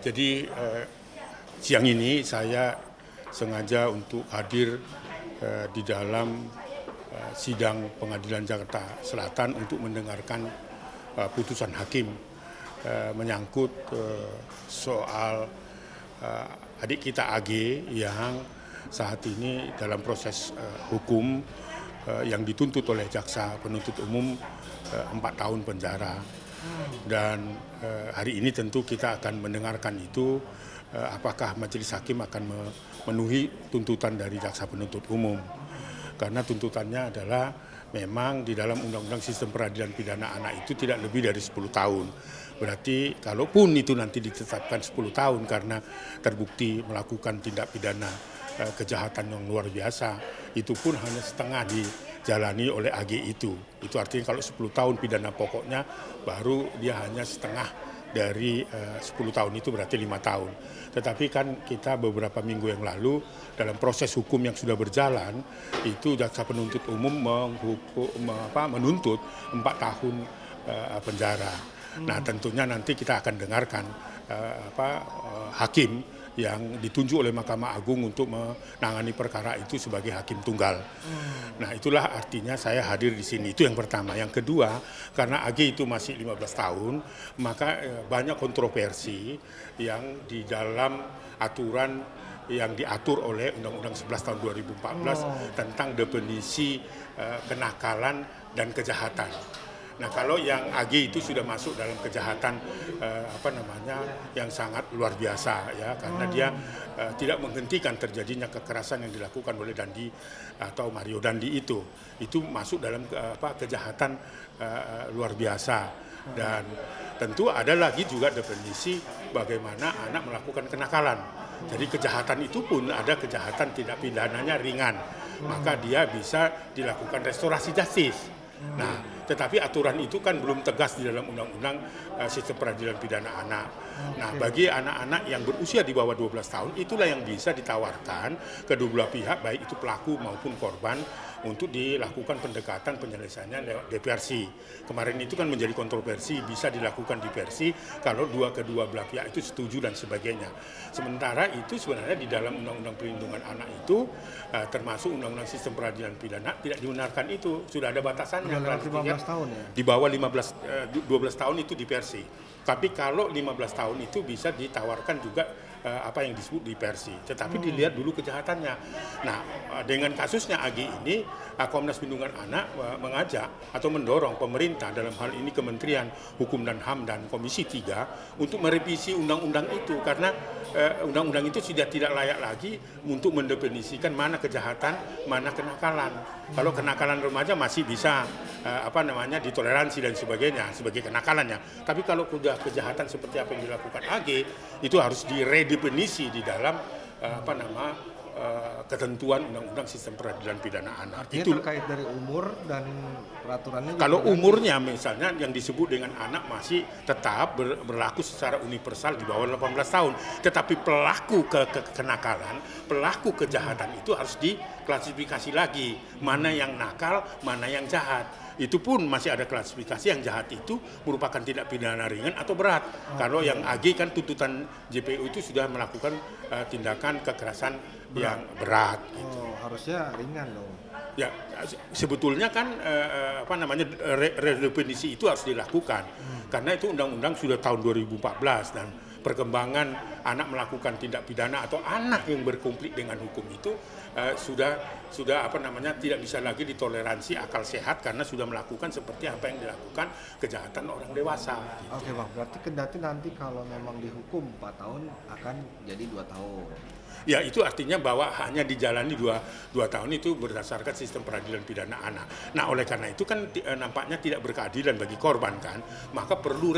Jadi siang ini saya sengaja untuk hadir di dalam sidang Pengadilan Jakarta Selatan untuk mendengarkan putusan hakim menyangkut soal adik kita AG yang saat ini dalam proses hukum yang dituntut oleh jaksa penuntut umum 4 tahun penjara. Dan hari ini tentu kita akan mendengarkan itu, apakah majelis hakim akan memenuhi tuntutan dari jaksa penuntut umum. Karena tuntutannya adalah memang di dalam Undang-Undang Sistem Peradilan Pidana Anak itu tidak lebih dari 10 tahun. Berarti kalaupun itu nanti ditetapkan 10 tahun karena terbukti melakukan tindak pidana kejahatan yang luar biasa, itu pun hanya setengah dijalani oleh AG itu. Itu artinya kalau 10 tahun pidana pokoknya, baru dia hanya setengah dari 10 tahun itu berarti 5 tahun. Tetapi kan kita beberapa minggu yang lalu dalam proses hukum yang sudah berjalan, itu jaksa penuntut umum menuntut 4 tahun penjara. Nah tentunya nanti kita akan dengarkan hakim yang ditunjuk oleh Mahkamah Agung untuk menangani perkara itu sebagai hakim tunggal. Nah itulah artinya saya hadir di sini, itu yang pertama. Yang kedua, karena AG itu masih 15 tahun, maka banyak kontroversi yang di dalam aturan yang diatur oleh Undang-Undang 11 tahun 2014 tentang definisi kenakalan dan kejahatan. Nah kalau yang AG itu sudah masuk dalam kejahatan yang sangat luar biasa ya, karena dia tidak menghentikan terjadinya kekerasan yang dilakukan oleh Dandi atau Mario Dandi itu masuk dalam kejahatan luar biasa. Dan tentu ada lagi juga definisi bagaimana anak melakukan kenakalan. Jadi kejahatan itu pun ada kejahatan tidak pidananya ringan, maka dia bisa dilakukan restorasi justice. Nah, tetapi aturan itu kan belum tegas di dalam Undang-Undang Sistem Peradilan Pidana Anak. Nah, bagi anak-anak yang berusia di bawah 12 tahun, itulah yang bisa ditawarkan kedua belah pihak, baik itu pelaku maupun korban, untuk dilakukan pendekatan penyelesaiannya lewat diversi. Kemarin itu kan menjadi kontroversi, bisa dilakukan diversi kalau kedua belah pihak itu setuju dan sebagainya. Sementara itu sebenarnya di dalam Undang-Undang Perlindungan Anak itu, termasuk Undang-Undang Sistem Peradilan Pidana, tidak dibenarkan itu. Sudah ada batasannya. 15 tahun ya? Di bawah 12 tahun itu diversi. Tapi kalau 15 tahun itu bisa ditawarkan juga apa yang disebut diversi. Tetapi dilihat dulu kejahatannya. Nah, dengan kasusnya AG ini, Komnas Perlindungan Anak mengajak atau mendorong pemerintah, dalam hal ini Kementerian Hukum dan HAM dan Komisi 3, untuk merevisi undang-undang itu, karena undang-undang itu sudah tidak layak lagi untuk mendefinisikan mana kejahatan, mana kenakalan. Kalau kenakalan remaja masih bisa ditoleransi dan sebagainya sebagai kenakalannya. Tapi kalau sudah kejahatan seperti apa yang dilakukan AG, itu harus diredefinisi di dalam ketentuan Undang-Undang Sistem Peradilan Pidana Anak. Artinya itu terkait dari umur dan peraturannya. Kalau umurnya misalnya yang disebut dengan anak masih tetap berlaku secara universal di bawah 18 tahun. Tetapi pelaku kenakalan, pelaku kejahatan itu harus diklasifikasi lagi. Mana yang nakal, mana yang jahat. Itu pun masih ada klasifikasi, yang jahat itu merupakan tindak pidana ringan atau berat. Kalau yang AG kan tuntutan JPU itu sudah melakukan tindakan kekerasan yang berat. Harusnya ringan dong. Ya, sebetulnya kan redefinisi itu harus dilakukan. Karena itu undang-undang sudah tahun 2014, dan perkembangan anak melakukan tindak pidana atau anak yang berkonflik dengan hukum itu sudah tidak bisa lagi ditoleransi akal sehat, karena sudah melakukan seperti apa yang dilakukan kejahatan orang dewasa. Gitu. Oke Bang, berarti kendati nanti kalau memang dihukum 4 tahun akan jadi 2 tahun. Ya, itu artinya bahwa hanya dijalani dua tahun itu berdasarkan sistem peradilan pidana anak. Nah, oleh karena itu kan nampaknya tidak berkeadilan bagi korban kan, maka perlu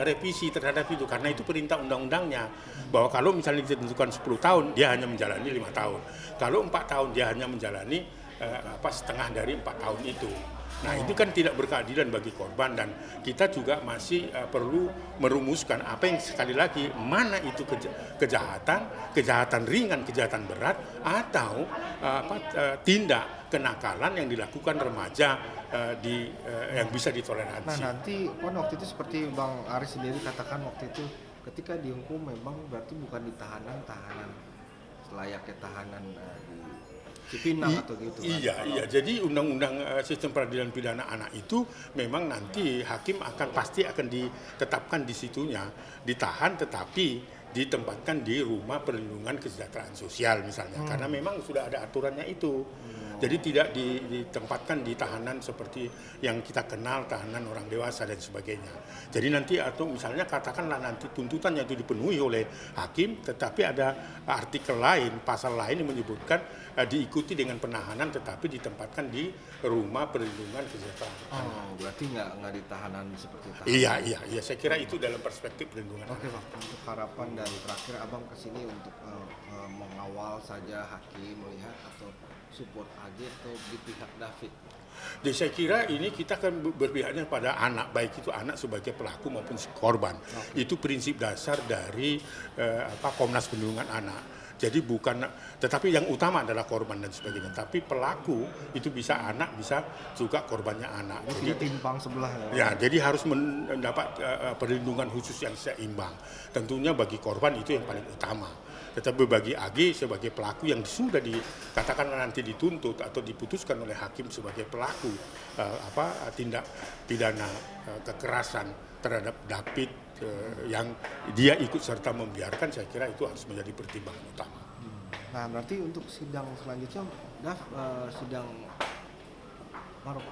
revisi terhadap itu, karena itu perintah undang-undangnya, bahwa kalau misalnya ditentukan 10 tahun, dia hanya menjalani 5 tahun. Kalau 4 tahun, dia hanya menjalani setengah dari 4 tahun itu. Nah, itu kan tidak berkeadilan bagi korban, dan kita juga masih perlu merumuskan apa yang, sekali lagi, mana itu kejahatan ringan, kejahatan berat, atau tindak kenakalan yang dilakukan remaja yang bisa ditoleransi. Nah, nanti waktu itu seperti Bang Aris sendiri katakan waktu itu, ketika dihukum memang berarti bukan di tahanan selayaknya tahanan di Cipinang atau gitu kan? Iya. Jadi undang-undang sistem peradilan pidana anak itu memang nanti hakim pasti akan ditetapkan di situnya, ditahan tetapi ditempatkan di rumah perlindungan kesejahteraan sosial misalnya, karena memang sudah ada aturannya itu. Jadi tidak ditempatkan di tahanan seperti yang kita kenal, tahanan orang dewasa dan sebagainya. Jadi nanti atau misalnya katakanlah nanti tuntutannya itu dipenuhi oleh hakim, tetapi ada artikel lain, pasal lain yang menyebutkan diikuti dengan penahanan tetapi ditempatkan di rumah perlindungan kesejahteraan. Oh, berarti nggak di tahanan seperti tahanan. Iya. Saya kira itu dalam perspektif perlindungan. Oke Pak, untuk harapan dan terakhir Abang kesini untuk mengawal saja hakim melihat atau support aja atau di pihak David. Jadi saya kira ini kita kan berpihaknya pada anak, baik itu anak sebagai pelaku maupun korban. Itu prinsip dasar dari Komnas Perlindungan Anak. Jadi tetapi yang utama adalah korban dan sebagainya. Tapi pelaku itu bisa anak, bisa juga korbannya anak. Jadi timpang sebelah ya. Jadi harus mendapat perlindungan khusus yang seimbang. Tentunya bagi korban itu yang paling utama. Tetapi bagi AG sebagai pelaku yang sudah dikatakan nanti dituntut atau diputuskan oleh hakim sebagai pelaku tindak pidana kekerasan terhadap David yang dia ikut serta membiarkan, saya kira itu harus menjadi pertimbangan utama. Nah, berarti untuk sidang selanjutnya, sidang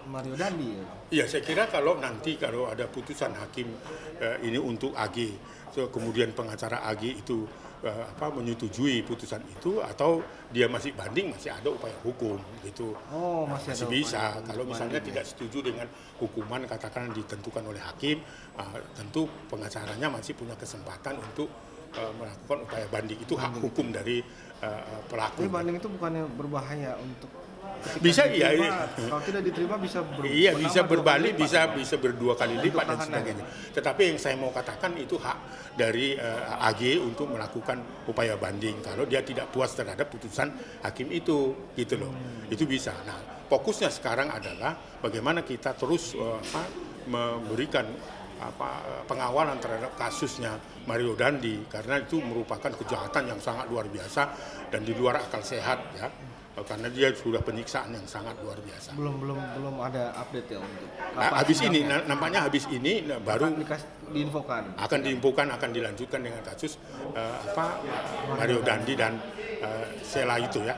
Mario Dandi ya? Iya, saya kira kalau ada putusan hakim ini untuk AG, kemudian pengacara AG itu menyetujui putusan itu atau dia masih banding, masih ada upaya hukum gitu. Oh, masih bisa. Kalau misalnya tidak setuju dengan hukuman katakan ditentukan oleh hakim, tentu pengacaranya masih punya kesempatan untuk melakukan upaya banding. Itu hak hukum dari pelaku. Tapi banding itu bukannya berbahaya untuk bisa kalau tidak diterima bisa bisa berbalik, bisa berdua kali lipat dan sebagainya. Tetapi yang saya mau katakan itu hak dari AG untuk melakukan upaya banding kalau dia tidak puas terhadap putusan hakim itu, gitu loh. Itu bisa. Nah, fokusnya sekarang adalah bagaimana kita terus memberikan pengawalan terhadap kasusnya Mario Dandi, karena itu merupakan kejahatan yang sangat luar biasa dan di luar akal sehat ya. Karena dia sudah penyiksaan yang sangat luar biasa. Belum ada update ya untuk nampaknya habis ini baru diinfokan. Akan dilanjutkan dengan kasus Mario Dandi dan Sela itu ya.